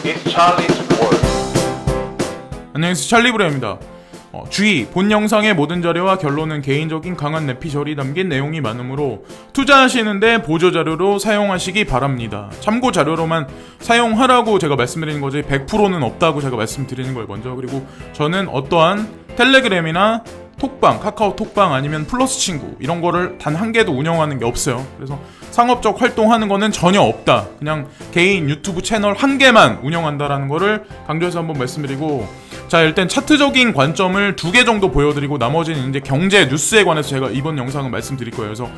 It's Charlie's World. 안녕하세요, 찰리브레입니다. 주의, 본 영상의 모든 자료와 결론은 개인적인 강한 내피셜이 담긴 내용이 많으므로 투자하시는데 보조자료로 사용하시기 바랍니다. 참고 자료로만 사용하라고 제가 말씀드리는 거지 100%는 없다고 제가 말씀드리는 거예요, 먼저. 그리고 저는 어떠한 텔레그램이나 톡방, 카카오 톡방 아니면 플러스 친구 이런 거를 단 한 개도 운영하는 게 없어요. 그래서 상업적 활동하는 거는 전혀 없다. 그냥 개인 유튜브 채널 한 개만 운영한다라는 거를 강조해서 한번 말씀드리고, 자, 일단 차트적인 관점을 2개 정도 보여드리고 나머지는 이제 경제 뉴스에 관해서 제가 이번 영상은 말씀드릴 거예요. 그래서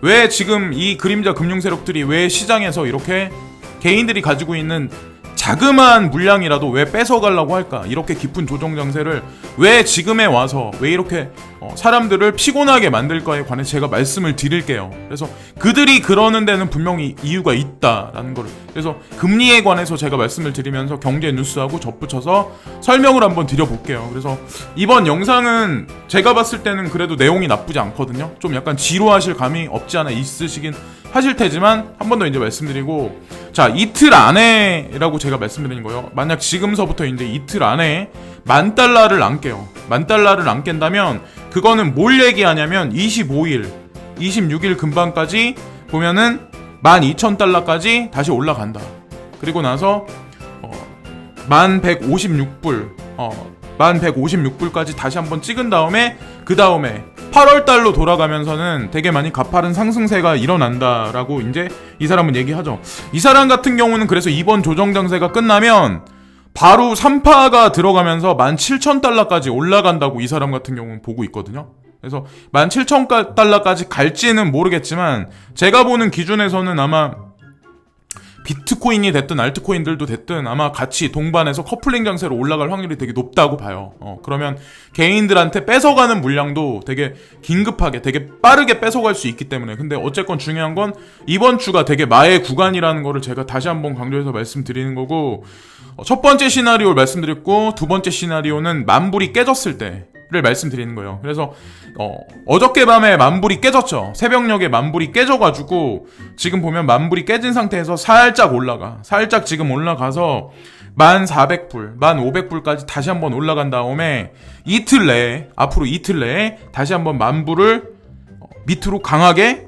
왜 지금 이 그림자 금융 세력들이 왜 시장에서 이렇게 개인들이 가지고 있는 자그마한 물량이라도 왜 뺏어가려고 할까? 이렇게 깊은 조정 장세를 왜 지금에 와서 왜 이렇게 사람들을 피곤하게 만들까에 관해서 제가 말씀을 드릴게요. 그래서 그들이 그러는 데는 분명히 이유가 있다라는 거를, 그래서 금리에 관해서 제가 말씀을 드리면서 경제 뉴스하고 접붙여서 설명을 한번 드려볼게요. 그래서 이번 영상은 제가 봤을 때는 그래도 내용이 나쁘지 않거든요. 좀 약간 지루하실 감이 없지 않아 있으시긴 하실 테지만 한 번 더 이제 말씀드리고, 자, 이틀 안에라고 제가 말씀드린 거예요. 만약 지금서부터 이제 이틀 안에 $10,000를 안 깨요. $10,000를 안 깬다면 그거는 뭘 얘기하냐면 25일, 26일 근방까지 보면은 $12,000까지 다시 올라간다. 그리고 나서 1,156불, 1,156불까지 다시 한번 찍은 다음에 그 다음에 8월달로 돌아가면서는 되게 많이 가파른 상승세가 일어난다라고 이제 이 사람은 얘기하죠. 이 사람 같은 경우는 그래서 이번 조정 장세가 끝나면 바로 3파가 들어가면서 $17,000까지 올라간다고 이 사람 같은 경우는 보고 있거든요. 그래서 $17,000까지 갈지는 모르겠지만 제가 보는 기준에서는 아마 비트코인이 됐든 알트코인들도 됐든 아마 같이 동반해서 커플링 장세로 올라갈 확률이 되게 높다고 봐요. 그러면 개인들한테 뺏어가는 물량도 되게 긴급하게 되게 빠르게 뺏어갈 수 있기 때문에. 근데 어쨌건 중요한 건 이번 주가 되게 마의 구간이라는 거를 제가 다시 한번 강조해서 말씀드리는 거고, 첫 번째 시나리오를 말씀드렸고 두 번째 시나리오는 만불이 깨졌을 때를 말씀드리는 거예요. 그래서 어저께 밤에 만불이 깨졌죠. 새벽녘에 만불이 깨져가지고 지금 보면 만불이 깨진 상태에서 살짝 지금 올라가서 1,400불, 1,500불까지 다시 한번 올라간 다음에 앞으로 이틀 내에 다시 한번 만불을 밑으로 강하게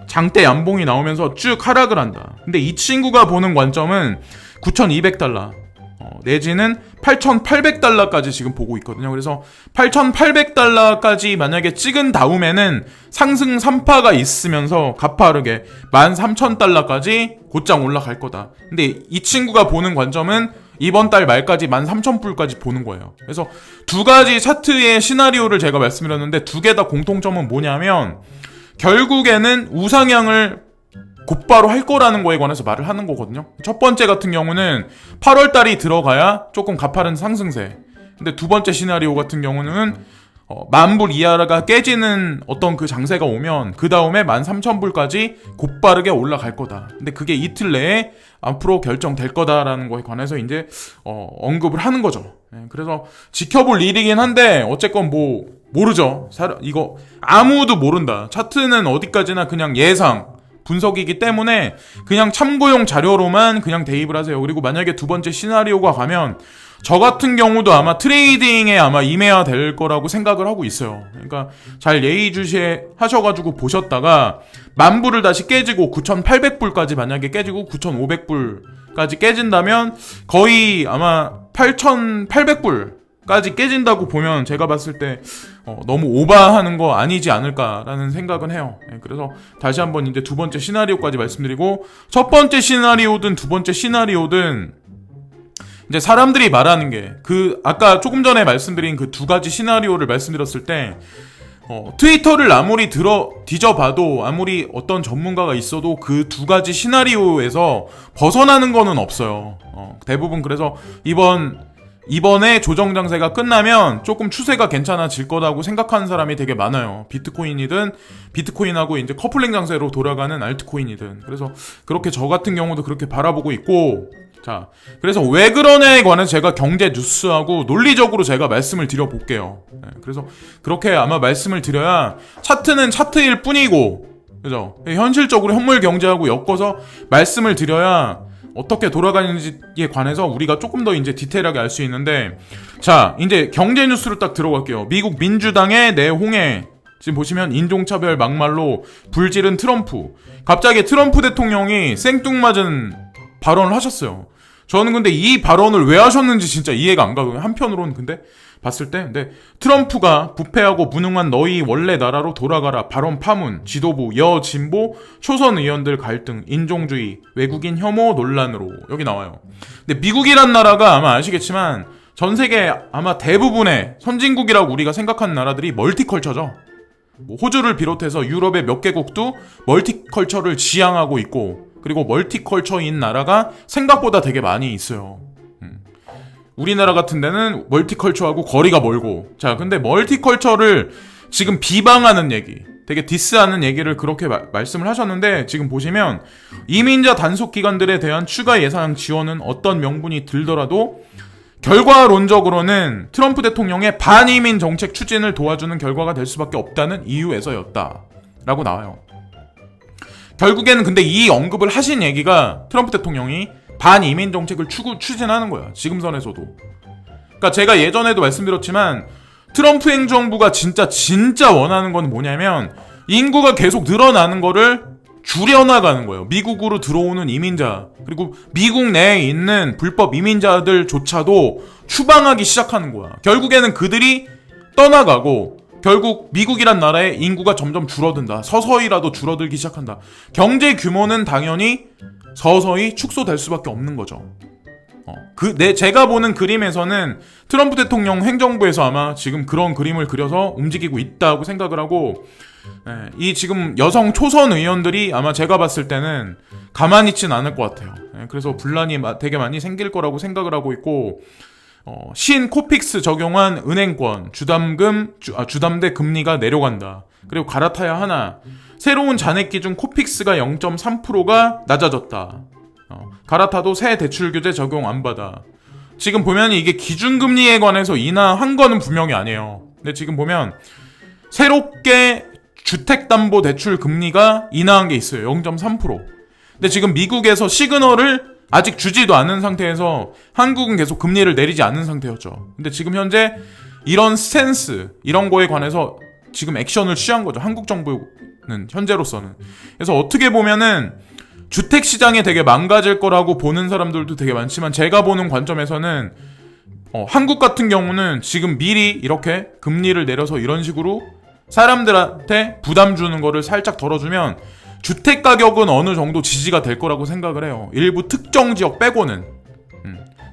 장대 양봉이 나오면서 쭉 하락을 한다. 근데 이 친구가 보는 관점은 $9,200 내지는 $8,800까지 지금 보고 있거든요. 그래서 $8,800까지 만약에 찍은 다음에는 상승 3파가 있으면서 가파르게 $13,000까지 곧장 올라갈 거다. 근데 이 친구가 보는 관점은 이번 달 말까지 13,000불까지 보는 거예요. 그래서 두 가지 차트의 시나리오를 제가 말씀드렸는데 두 개 다 공통점은 뭐냐면 결국에는 우상향을 곧바로 할 거라는 거에 관해서 말을 하는 거거든요. 첫 번째 같은 경우는 8월달이 들어가야 조금 가파른 상승세. 근데 두 번째 시나리오 같은 경우는 만불 이하가 깨지는 어떤 그 장세가 오면 그 다음에 13,000불까지 곧바르게 올라갈 거다. 근데 그게 이틀 내에 앞으로 결정될 거다라는 거에 관해서 이제 언급을 하는 거죠. 그래서 지켜볼 일이긴 한데 어쨌건 뭐 모르죠. 이거 아무도 모른다. 차트는 어디까지나 그냥 예상 분석이기 때문에 그냥 참고용 자료로만 그냥 대입을 하세요. 그리고 만약에 두 번째 시나리오가 가면 저 같은 경우도 아마 트레이딩에 아마 임해야 될 거라고 생각을 하고 있어요. 그러니까 잘 예의주시하셔가지고 보셨다가 만불을 다시 깨지고 9,800불까지 만약에 깨지고 9,500불까지 깨진다면 거의 아마 8,800불까지 깨진다고 보면 제가 봤을 때 너무 오버하는 거 아니지 않을까라는 생각은 해요. 그래서 다시 한번 이제 두 번째 시나리오까지 말씀드리고, 첫 번째 시나리오든 두 번째 시나리오든 이제 사람들이 말하는 게 아까 조금 전에 말씀드린 그 두 가지 시나리오를 말씀드렸을 때 트위터를 아무리 뒤져봐도 아무리 어떤 전문가가 있어도 그 두 가지 시나리오에서 벗어나는 거는 없어요. 대부분 그래서 이번에 조정 장세가 끝나면 조금 추세가 괜찮아질 거라고 생각하는 사람이 되게 많아요. 비트코인하고 이제 커플링 장세로 돌아가는 알트코인이든. 그래서 그렇게 저 같은 경우도 그렇게 바라보고 있고, 자, 그래서 왜 그러냐에 관해서 제가 경제 뉴스하고 논리적으로 제가 말씀을 드려볼게요. 그래서 그렇게 아마 말씀을 드려야 차트는 차트일 뿐이고, 그죠? 현실적으로 현물 경제하고 엮어서 말씀을 드려야 어떻게 돌아가는지에 관해서 우리가 조금 더 이제 디테일하게 알 수 있는데, 자, 이제 경제 뉴스로 딱 들어갈게요. 미국 민주당의 내홍해. 지금 보시면 인종차별 막말로 불지른 트럼프. 갑자기 트럼프 대통령이 생뚱맞은 발언을 하셨어요. 저는 근데 이 발언을 왜 하셨는지 진짜 이해가 안 가거든요. 한편으로는 근데 봤을 때, 근데 트럼프가 부패하고 무능한 너희 원래 나라로 돌아가라. 발언 파문, 지도부, 여진보, 초선 의원들 갈등, 인종주의, 외국인 혐오 논란으로 여기 나와요. 근데 미국이란 나라가 아마 아시겠지만 전 세계 아마 대부분의 선진국이라고 우리가 생각하는 나라들이 멀티컬처죠. 뭐 호주를 비롯해서 유럽의 몇 개국도 멀티컬처를 지향하고 있고, 그리고 멀티컬처인 나라가 생각보다 되게 많이 있어요. 우리나라 같은 데는 멀티컬처하고 거리가 멀고, 자, 근데 멀티컬처를 지금 비방하는 얘기, 되게 디스하는 얘기를 그렇게 말씀을 하셨는데, 지금 보시면 이민자 단속기관들에 대한 추가 예산 지원은 어떤 명분이 들더라도 결과론적으로는 트럼프 대통령의 반이민 정책 추진을 도와주는 결과가 될 수밖에 없다는 이유에서였다 라고 나와요. 결국에는 근데 이 언급을 하신 얘기가 트럼프 대통령이 반이민 정책을 추진하는 거야. 지금 선에서도. 그러니까 제가 예전에도 말씀드렸지만 트럼프 행정부가 진짜 원하는 건 뭐냐면 인구가 계속 늘어나는 거를 줄여나가는 거예요. 미국으로 들어오는 이민자, 그리고 미국 내에 있는 불법 이민자들조차도 추방하기 시작하는 거야. 결국에는 그들이 떠나가고 결국 미국이란 나라의 인구가 점점 줄어든다. 서서히라도 줄어들기 시작한다. 경제 규모는 당연히 서서히 축소될 수밖에 없는 거죠. 제가 보는 그림에서는 트럼프 대통령 행정부에서 아마 지금 그런 그림을 그려서 움직이고 있다고 생각을 하고, 이 지금 여성 초선 의원들이 아마 제가 봤을 때는 가만히 있진 않을 것 같아요. 그래서 분란이 되게 많이 생길 거라고 생각을 하고 있고, 신 코픽스 적용한 은행권, 주담대 금리가 내려간다. 그리고 갈아타야 하나. 새로운 잔액 기준 코픽스가 0.3%가 낮아졌다. 갈아타도 새 대출 규제 적용 안 받아. 지금 보면 이게 기준금리에 관해서 인하한 거는 분명히 아니에요. 근데 지금 보면 새롭게 주택담보대출 금리가 인하한 게 있어요. 0.3%. 근데 지금 미국에서 시그널을 아직 주지도 않은 상태에서 한국은 계속 금리를 내리지 않은 상태였죠. 근데 지금 현재 이런 스탠스, 이런 거에 관해서 지금 액션을 취한 거죠. 한국 정부는 현재로서는. 그래서 어떻게 보면은 주택시장이 되게 망가질 거라고 보는 사람들도 되게 많지만, 제가 보는 관점에서는 한국 같은 경우는 지금 미리 이렇게 금리를 내려서 이런 식으로 사람들한테 부담 주는 거를 살짝 덜어주면 주택 가격은 어느 정도 지지가 될 거라고 생각을 해요. 일부 특정 지역 빼고는.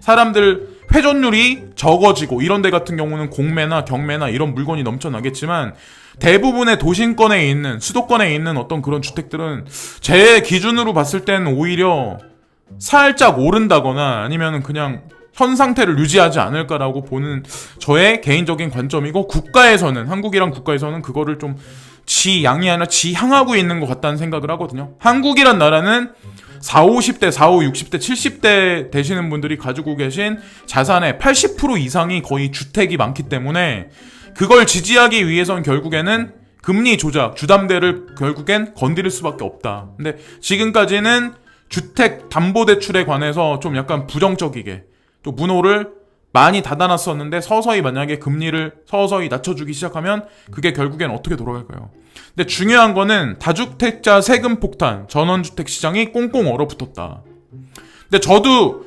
사람들 회전율이 적어지고 이런 데 같은 경우는 공매나 경매나 이런 물건이 넘쳐나겠지만, 대부분의 도심권에 있는, 수도권에 있는 어떤 그런 주택들은 제 기준으로 봤을 때는 오히려 살짝 오른다거나 아니면 그냥 현 상태를 유지하지 않을까라고 보는 저의 개인적인 관점이고, 국가에서는, 한국이랑 국가에서는 그거를 좀 지양이 아니라 지향하고 있는 것 같다는 생각을 하거든요. 한국이란 나라는 40, 50대, 45, 60대, 70대 되시는 분들이 가지고 계신 자산의 80% 이상이 거의 주택이 많기 때문에 그걸 지지하기 위해선 결국에는 금리 조작, 주담대를 결국엔 건드릴 수밖에 없다. 근데 지금까지는 주택 담보대출에 관해서 좀 약간 부정적이게 또 문호를 많이 닫아놨었는데, 서서히 만약에 금리를 서서히 낮춰주기 시작하면 그게 결국엔 어떻게 돌아갈까요? 근데 중요한 거는 다주택자 세금 폭탄, 전원주택 시장이 꽁꽁 얼어붙었다. 근데 저도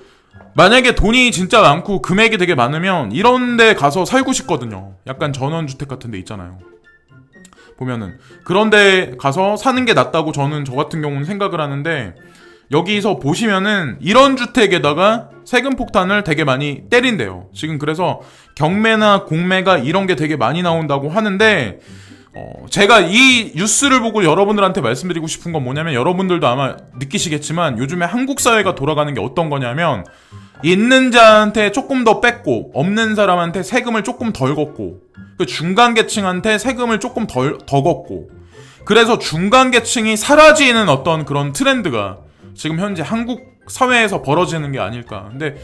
만약에 돈이 진짜 많고 금액이 되게 많으면 이런 데 가서 살고 싶거든요. 약간 전원주택 같은 데 있잖아요. 보면은 그런 데 가서 사는 게 낫다고 저는 저 같은 경우는 생각을 하는데, 여기서 보시면은 이런 주택에다가 세금 폭탄을 되게 많이 때린대요. 지금 그래서 경매나 공매가 이런 게 되게 많이 나온다고 하는데, 제가 이 뉴스를 보고 여러분들한테 말씀드리고 싶은 건 뭐냐면, 여러분들도 아마 느끼시겠지만 요즘에 한국 사회가 돌아가는 게 어떤 거냐면, 있는 자한테 조금 더 뺏고 없는 사람한테 세금을 조금 덜 걷고, 그 중간계층한테 세금을 조금 더 걷고, 그래서 중간계층이 사라지는 어떤 그런 트렌드가 지금 현재 한국 사회에서 벌어지는 게 아닐까. 근데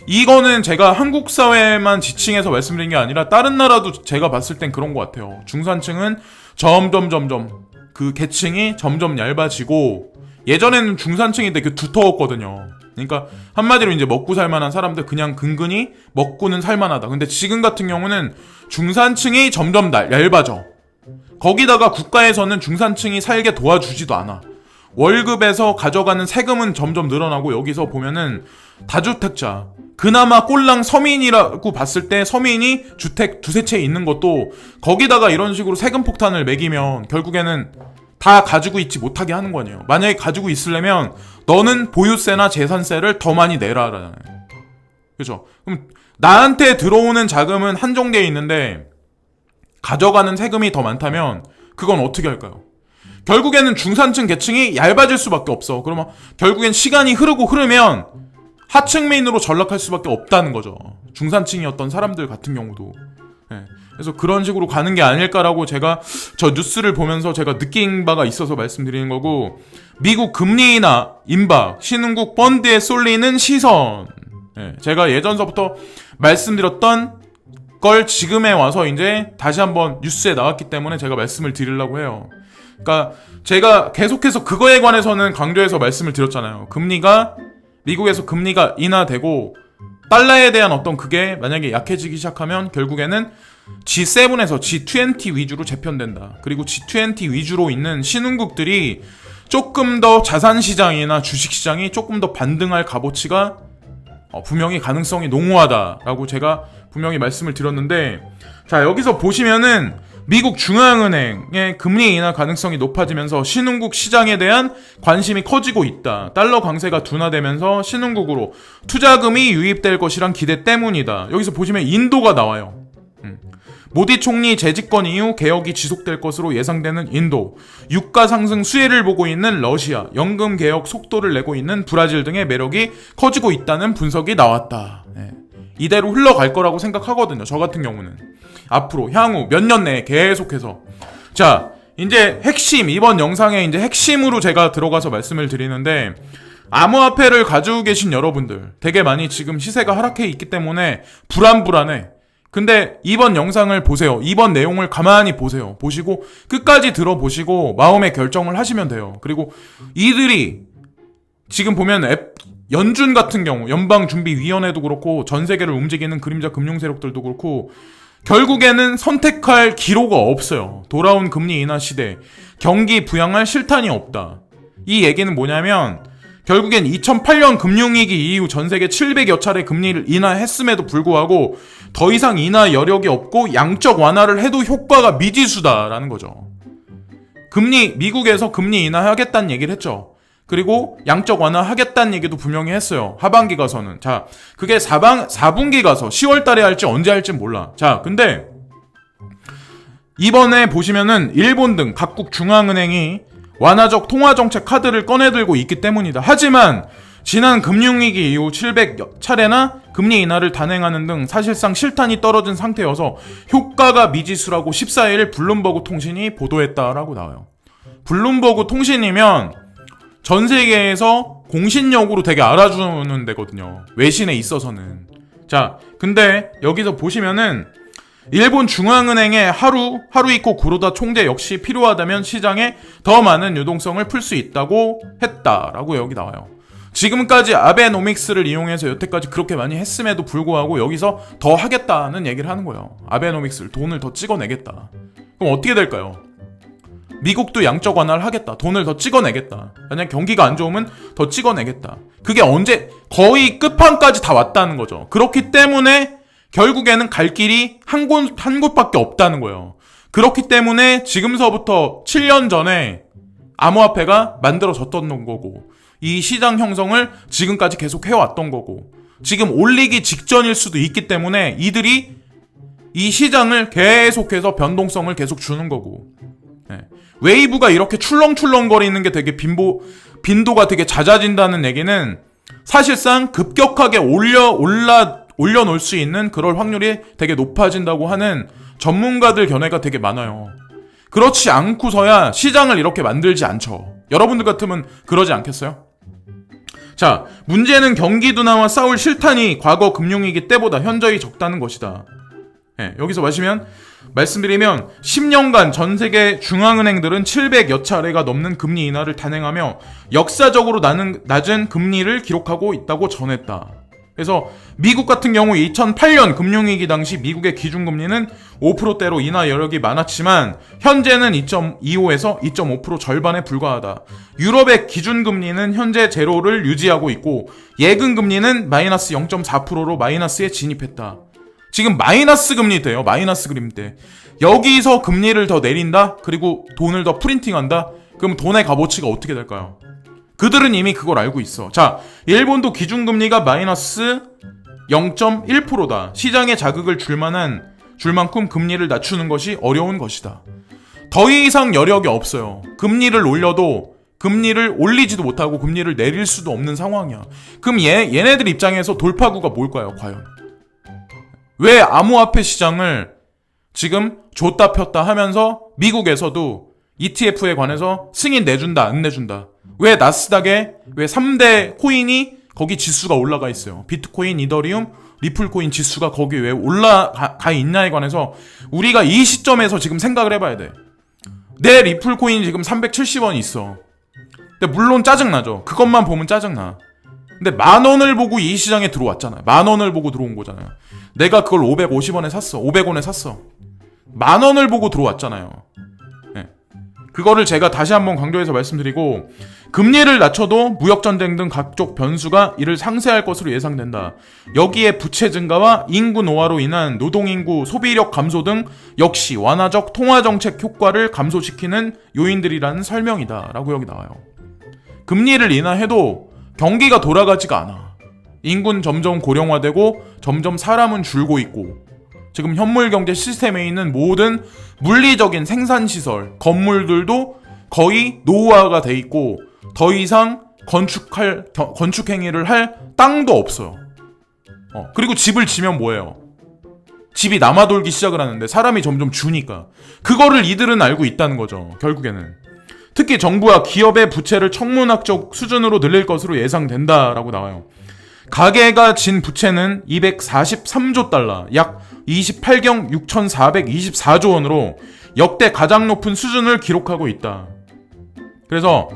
이거는 제가 한국 사회만 지칭해서 말씀드린 게 아니라 다른 나라도 제가 봤을 땐 그런 것 같아요. 중산층은 점점 그 계층이 점점 얇아지고, 예전에는 중산층이 되게 두터웠거든요. 그러니까 한마디로 이제 먹고 살만한 사람들, 그냥 근근히 먹고는 살만하다. 근데 지금 같은 경우는 중산층이 점점 얇아져. 거기다가 국가에서는 중산층이 살게 도와주지도 않아. 월급에서 가져가는 세금은 점점 늘어나고, 여기서 보면은 다주택자, 그나마 꼴랑 서민이라고 봤을 때 서민이 주택 두세 채 있는 것도 거기다가 이런 식으로 세금 폭탄을 매기면 결국에는 다 가지고 있지 못하게 하는 거 아니에요. 만약에 가지고 있으려면 너는 보유세나 재산세를 더 많이 내라라잖아요. 그죠? 그럼 나한테 들어오는 자금은 한정되어 있는데 가져가는 세금이 더 많다면 그건 어떻게 할까요? 결국에는 중산층 계층이 얇아질 수밖에 없어. 그러면 결국엔 시간이 흐르면 하층민으로 전락할 수밖에 없다는 거죠. 중산층이었던 사람들 같은 경우도. 네. 그래서 그런 식으로 가는 게 아닐까라고 제가 저 뉴스를 보면서 제가 느낀 바가 있어서 말씀드리는 거고, 미국 금리 인하, 임박, 신흥국 펀드에 쏠리는 시선. 네. 제가 예전서부터 말씀드렸던 걸 지금에 와서 이제 다시 한번 뉴스에 나왔기 때문에 제가 말씀을 드리려고 해요. 그러니까 제가 계속해서 그거에 관해서는 강조해서 말씀을 드렸잖아요. 미국에서 금리가 인하되고 달러에 대한 어떤 그게 만약에 약해지기 시작하면 결국에는 G7에서 G20 위주로 재편된다. 그리고 G20 위주로 있는 신흥국들이 조금 더 자산시장이나 주식시장이 조금 더 반등할 값어치가 분명히 가능성이 농후하다라고 제가 분명히 말씀을 드렸는데, 자, 여기서 보시면은 미국 중앙은행의 금리 인하 가능성이 높아지면서 신흥국 시장에 대한 관심이 커지고 있다. 달러 강세가 둔화되면서 신흥국으로 투자금이 유입될 것이란 기대 때문이다. 여기서 보시면 인도가 나와요. 모디 총리 재집권 이후 개혁이 지속될 것으로 예상되는 인도, 유가 상승 수혜를 보고 있는 러시아, 연금 개혁 속도를 내고 있는 브라질 등의 매력이 커지고 있다는 분석이 나왔다. 네. 이대로 흘러갈 거라고 생각하거든요. 저 같은 경우는 앞으로 향후 몇 년 내에 계속해서. 자, 이제 이번 영상의 이제 핵심으로 제가 들어가서 말씀을 드리는데, 암호화폐를 가지고 계신 여러분들 되게 많이 지금 시세가 하락해 있기 때문에 불안해. 근데 이번 영상을 보세요. 이번 내용을 가만히 보세요. 보시고 끝까지 들어보시고 마음의 결정을 하시면 돼요. 그리고 이들이 지금 보면 연준 같은 경우, 연방준비위원회도 그렇고 전 세계를 움직이는 그림자 금융세력들도 그렇고 결국에는 선택할 기로가 없어요. 돌아온 금리 인하 시대, 경기 부양할 실탄이 없다. 이 얘기는 뭐냐면 결국엔 2008년 금융위기 이후 전 세계 700여 차례 금리를 인하했음에도 불구하고 더 이상 인하 여력이 없고 양적 완화를 해도 효과가 미지수다라는 거죠. 미국에서 금리 인하하겠다는 얘기를 했죠. 그리고 양적 완화하겠다는 얘기도 분명히 했어요. 하반기 가서는. 자, 그게 4분기 가서 10월 달에 할지 언제 할지 몰라. 자, 근데 이번에 보시면은 일본 등 각국 중앙은행이 완화적 통화정책 카드를 꺼내들고 있기 때문이다. 하지만 지난 금융위기 이후 700여 차례나 금리 인하를 단행하는 등 사실상 실탄이 떨어진 상태여서 효과가 미지수라고 14일 블룸버그 통신이 보도했다라고 나와요. 블룸버그 통신이면 전 세계에서 공신력으로 되게 알아주는 데거든요. 외신에 있어서는. 자, 근데 여기서 보시면은 일본 중앙은행의 하루이코 구로다 총재 역시 필요하다면 시장에 더 많은 유동성을 풀 수 있다고 했다라고 여기 나와요. 지금까지 아베노믹스를 이용해서 여태까지 그렇게 많이 했음에도 불구하고 여기서 더 하겠다는 얘기를 하는 거예요. 아베노믹스를, 돈을 더 찍어내겠다. 그럼 어떻게 될까요? 미국도 양적 완화를 하겠다. 돈을 더 찍어내겠다. 만약 경기가 안 좋으면 더 찍어내겠다. 그게 거의 끝판까지 다 왔다는 거죠. 그렇기 때문에 결국에는 갈 길이 한 곳밖에 없다는 거예요. 그렇기 때문에 지금서부터 7년 전에 암호화폐가 만들어졌던 거고, 이 시장 형성을 지금까지 계속 해왔던 거고, 지금 올리기 직전일 수도 있기 때문에 이들이 이 시장을 계속해서 변동성을 계속 주는 거고, 네. 웨이브가 이렇게 출렁출렁거리는 게 되게 빈도가 되게 잦아진다는 얘기는 사실상 급격하게 올려놓을 수 있는 그럴 확률이 되게 높아진다고 하는 전문가들 견해가 되게 많아요. 그렇지 않고서야 시장을 이렇게 만들지 않죠. 여러분들 같으면 그러지 않겠어요? 자, 문제는 경기 둔화와 싸울 실탄이 과거 금융위기 때보다 현저히 적다는 것이다. 네, 여기서 보시면 말씀드리면 10년간 전 세계 중앙은행들은 700여 차례가 넘는 금리 인하를 단행하며 역사적으로 낮은 금리를 기록하고 있다고 전했다. 그래서 미국 같은 경우 2008년 금융위기 당시 미국의 기준금리는 5%대로 인하 여력이 많았지만 현재는 2.25에서 2.5% 절반에 불과하다. 유럽의 기준금리는 현재 제로를 유지하고 있고 예금금리는 마이너스 0.4%로 마이너스에 진입했다. 지금 마이너스 금리 때요. 마이너스 금리 때. 여기서 금리를 더 내린다? 그리고 돈을 더 프린팅한다? 그럼 돈의 값어치가 어떻게 될까요? 그들은 이미 그걸 알고 있어. 자, 일본도 기준금리가 마이너스 0.1%다. 시장에 자극을 줄 만큼 금리를 낮추는 것이 어려운 것이다. 더 이상 여력이 없어요. 금리를 올려도 금리를 올리지도 못하고 금리를 내릴 수도 없는 상황이야. 그럼 얘네들 입장에서 돌파구가 뭘까요, 과연? 왜 암호화폐 시장을 지금 줬다 폈다 하면서 미국에서도 ETF에 관해서 승인 내준다 안 내준다. 왜 나스닥에 왜 3대 코인이 거기 지수가 올라가 있어요. 비트코인, 이더리움, 리플코인 지수가 거기 왜 올라가 있냐에 관해서 우리가 이 시점에서 지금 생각을 해봐야 돼. 내 리플코인 지금 370원이 있어. 근데 물론 짜증나죠. 그것만 보면 짜증나. 근데 10,000원을 보고 이 시장에 들어왔잖아요. 10,000원을 보고 들어온 거잖아요. 내가 그걸 550원에 샀어. 500원에 샀어. 10,000원을 보고 들어왔잖아요. 네. 그거를 제가 다시 한번 강조해서 말씀드리고, 금리를 낮춰도 무역전쟁 등 각종 변수가 이를 상쇄할 것으로 예상된다. 여기에 부채 증가와 인구 노화로 인한 노동인구 소비력 감소 등 역시 완화적 통화정책 효과를 감소시키는 요인들이라는 설명이다 라고 여기 나와요. 금리를 인하해도 경기가 돌아가지가 않아. 인구는 점점 고령화되고 점점 사람은 줄고 있고, 지금 현물경제 시스템에 있는 모든 물리적인 생산시설, 건물들도 거의 노후화가 돼 있고 더 이상 건축 행위를 할 땅도 없어요. 그리고 집을 지면 뭐예요? 집이 남아돌기 시작을 하는데 사람이 점점 주니까 그거를 이들은 알고 있다는 거죠. 결국에는 특히 정부와 기업의 부채를 천문학적 수준으로 늘릴 것으로 예상된다라고 나와요. 가계가 진 부채는 243조 달러, 약 28경 6,424조 원으로 역대 가장 높은 수준을 기록하고 있다. 그래서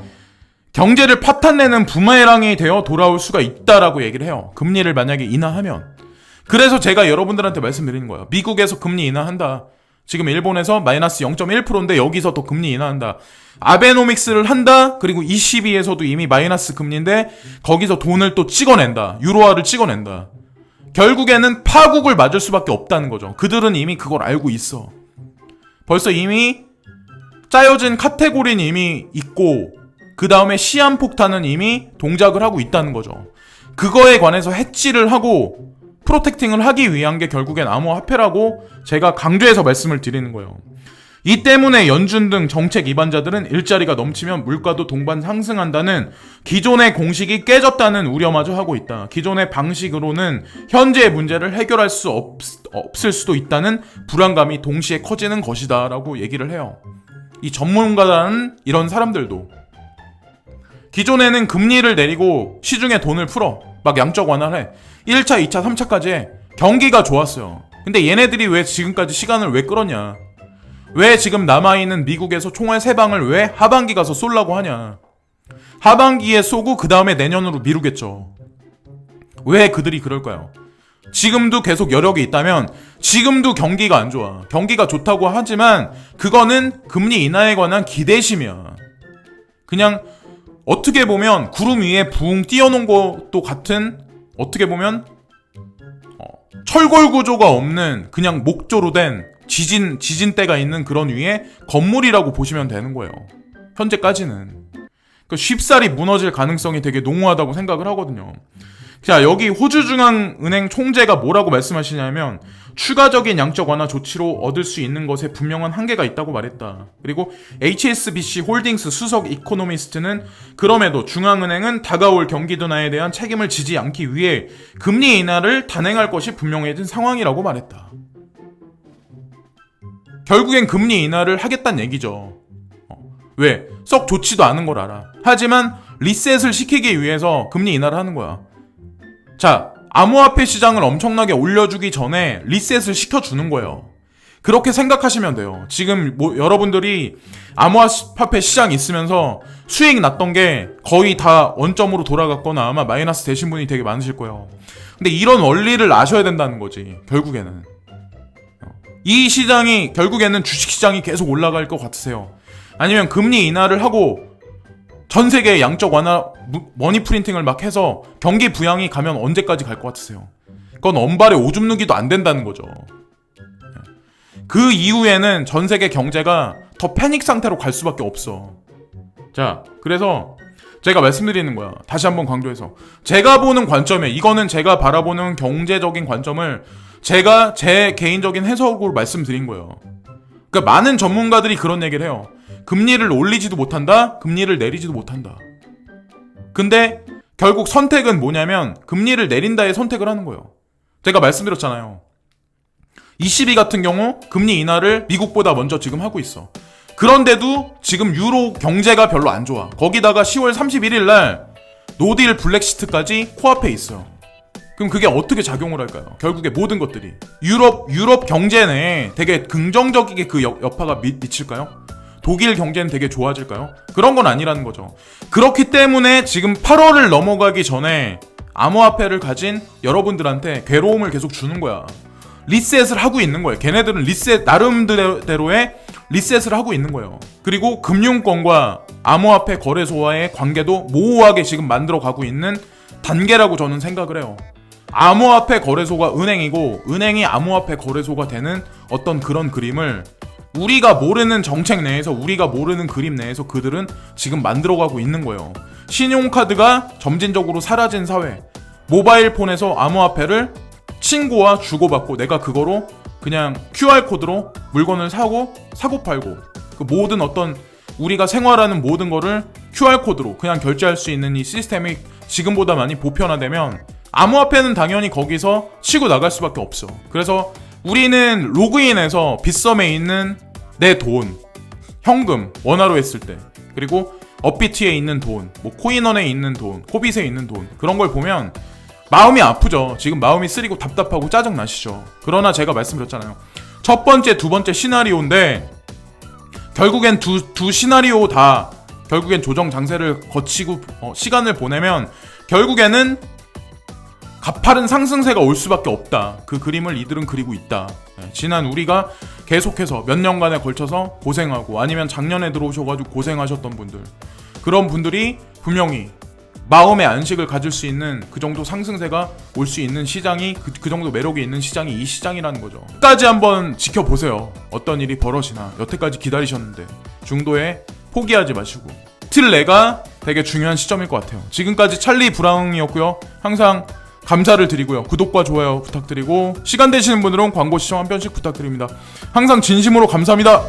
경제를 파탄내는 부메랑이 되어 돌아올 수가 있다라고 얘기를 해요. 금리를 만약에 인하하면. 그래서 제가 여러분들한테 말씀드리는 거예요. 미국에서 금리 인하한다. 지금 일본에서 마이너스 0.1%인데 여기서 더 금리 인하한다. 아베노믹스를 한다. 그리고 ECB에서도 이미 마이너스 금리인데 거기서 돈을 또 찍어낸다. 유로화를 찍어낸다. 결국에는 파국을 맞을 수밖에 없다는 거죠. 그들은 이미 그걸 알고 있어. 벌써 이미 짜여진 카테고리는 이미 있고 그 다음에 시한폭탄은 이미 동작을 하고 있다는 거죠. 그거에 관해서 해치를 하고 프로텍팅을 하기 위한 게 결국엔 암호화폐라고 제가 강조해서 말씀을 드리는 거예요. 이 때문에 연준 등 정책 위반자들은 일자리가 넘치면 물가도 동반 상승한다는 기존의 공식이 깨졌다는 우려마저 하고 있다. 기존의 방식으로는 현재의 문제를 해결할 수 없을 수도 있다는 불안감이 동시에 커지는 것이다 라고 얘기를 해요. 이 전문가라는 이런 사람들도 기존에는 금리를 내리고 시중에 돈을 풀어 막 양적 완화를 해. 1차, 2차, 3차까지 해. 경기가 좋았어요. 근데 얘네들이 왜 지금까지 시간을 왜 끌었냐? 왜 지금 남아있는 미국에서 총알 3방을 왜 하반기 가서 쏠라고 하냐? 하반기에 쏘고 그 다음에 내년으로 미루겠죠. 왜 그들이 그럴까요? 지금도 계속 여력이 있다면 지금도 경기가 안 좋아. 경기가 좋다고 하지만 그거는 금리 인하에 관한 기대심이야. 그냥 어떻게 보면 구름 위에 붕 띄워놓은 것도 같은, 어떻게 보면 철골 구조가 없는 그냥 목조로 된 지진대가 있는 그런 위에 건물이라고 보시면 되는 거예요. 현재까지는. 쉽사리 무너질 가능성이 되게 농후하다고 생각을 하거든요. 자, 여기 호주중앙은행 총재가 뭐라고 말씀하시냐면 추가적인 양적 완화 조치로 얻을 수 있는 것에 분명한 한계가 있다고 말했다. 그리고 HSBC 홀딩스 수석 이코노미스트는 그럼에도 중앙은행은 다가올 경기 둔화에 대한 책임을 지지 않기 위해 금리 인하를 단행할 것이 분명해진 상황이라고 말했다. 결국엔 금리 인하를 하겠다는 얘기죠. 왜? 썩 좋지도 않은 걸 알아. 하지만 리셋을 시키기 위해서 금리 인하를 하는 거야. 자, 암호화폐 시장을 엄청나게 올려주기 전에 리셋을 시켜주는 거예요. 그렇게 생각하시면 돼요. 지금 뭐 여러분들이 암호화폐 시장이 있으면서 수익 났던 게 거의 다 원점으로 돌아갔거나 아마 마이너스 되신 분이 되게 많으실 거예요. 근데 이런 원리를 아셔야 된다는 거지. 결국에는 이 시장이 결국에는 주식시장이 계속 올라갈 것 같으세요? 아니면 금리 인하를 하고 전 세계 양적 완화 머니 프린팅을 막 해서 경기 부양이 가면 언제까지 갈 것 같으세요? 그건 언발에 오줌 누기도 안 된다는 거죠. 그 이후에는 전 세계 경제가 더 패닉 상태로 갈 수밖에 없어. 자, 그래서 제가 말씀드리는 거야. 다시 한번 강조해서. 제가 보는 관점에, 이거는 제가 바라보는 경제적인 관점을 제가 제 개인적인 해석으로 말씀드린 거예요. 그러니까 많은 전문가들이 그런 얘기를 해요. 금리를 올리지도 못한다, 금리를 내리지도 못한다. 근데 결국 선택은 뭐냐면 금리를 내린다의 선택을 하는 거예요. 제가 말씀드렸잖아요. ECB 같은 경우 금리 인하를 미국보다 먼저 지금 하고 있어. 그런데도 지금 유로 경제가 별로 안 좋아. 거기다가 10월 31일 날 노딜 블랙시트까지 코앞에 있어요. 그럼 그게 어떻게 작용을 할까요? 결국에 모든 것들이 유럽 경제 내에 되게 긍정적이게 그 여파가 미칠까요? 독일 경제는 되게 좋아질까요? 그런 건 아니라는 거죠. 그렇기 때문에 지금 8월을 넘어가기 전에 암호화폐를 가진 여러분들한테 괴로움을 계속 주는 거야. 리셋을 하고 있는 거예요. 걔네들은 리셋 나름대로의 리셋을 하고 있는 거예요. 그리고 금융권과 암호화폐 거래소와의 관계도 모호하게 지금 만들어가고 있는 단계라고 저는 생각을 해요. 암호화폐 거래소가 은행이고 은행이 암호화폐 거래소가 되는 어떤 그런 그림을 우리가 모르는 정책 내에서 우리가 모르는 그림 내에서 그들은 지금 만들어가고 있는 거예요. 신용카드가 점진적으로 사라진 사회, 모바일 폰에서 암호화폐를 친구와 주고받고 내가 그거로 그냥 QR코드로 물건을 사고 팔고 그 모든 어떤 우리가 생활하는 모든 거를 QR코드로 그냥 결제할 수 있는 이 시스템이 지금보다 많이 보편화되면 암호화폐는 당연히 거기서 치고 나갈 수밖에 없어. 그래서 우리는 로그인해서 빗썸에 있는 내 돈, 현금, 원화로 했을 때 그리고 업비트에 있는 돈, 뭐 코인원에 있는 돈, 코빗에 있는 돈 그런 걸 보면 마음이 아프죠. 지금 마음이 쓰리고 답답하고 짜증나시죠. 그러나 제가 말씀드렸잖아요. 첫 번째, 두 번째 시나리오인데 결국엔 두 시나리오 다 결국엔 조정 장세를 거치고 시간을 보내면 결국에는 가파른 상승세가 올 수밖에 없다. 그 그림을 이들은 그리고 있다. 지난 우리가 계속해서 몇 년간에 걸쳐서 고생하고 아니면 작년에 들어오셔가지고 고생하셨던 분들 그런 분들이 분명히 마음의 안식을 가질 수 있는 그 정도 상승세가 올 수 있는 시장이 그 정도 매력이 있는 시장이 이 시장이라는 거죠. 끝까지 한번 지켜보세요. 어떤 일이 벌어지나. 여태까지 기다리셨는데 중도에 포기하지 마시고 틀 내가 되게 중요한 시점일 것 같아요. 지금까지 찰리 브라운이었고요. 항상 감사를 드리고요. 구독과 좋아요 부탁드리고 시간 되시는 분들은 광고 시청 한 편씩 부탁드립니다. 항상 진심으로 감사합니다.